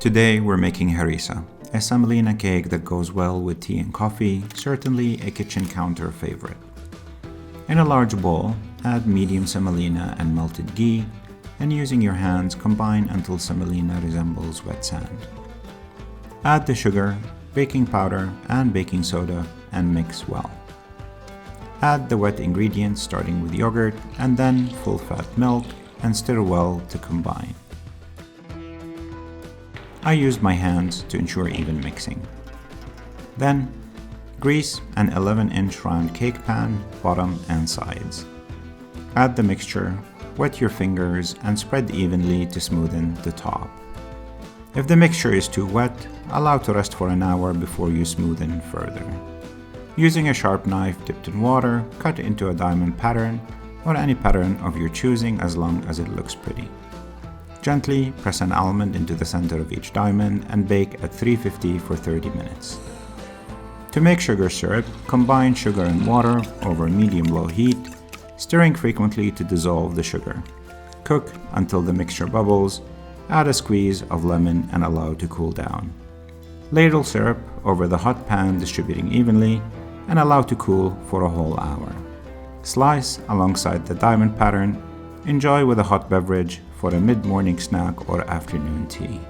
Today we're making harissa, a semolina cake that goes well with tea and coffee, certainly a kitchen counter favorite. In a large bowl, add medium semolina and melted ghee, and using your hands combine until semolina resembles wet sand. Add the sugar, baking powder, and baking soda and mix well. Add the wet ingredients starting with yogurt and then full-fat milk and stir well to combine. I used my hands to ensure even mixing. Then, grease an 11-inch round cake pan, bottom and sides. Add the mixture, wet your fingers, and spread evenly to smoothen the top. If the mixture is too wet, allow to rest for an hour before you smoothen further. Using a sharp knife dipped in water, cut into a diamond pattern or any pattern of your choosing as long as it looks pretty. Gently press an almond into the center of each diamond and bake at 350 for 30 minutes. To make sugar syrup, combine sugar and water over medium-low heat, stirring frequently to dissolve the sugar. Cook until the mixture bubbles, add a squeeze of lemon and allow to cool down. Ladle syrup over the hot pan, distributing evenly, and allow to cool for a whole hour. Slice alongside the diamond pattern. Enjoy with a hot beverage for a mid-morning snack or afternoon tea.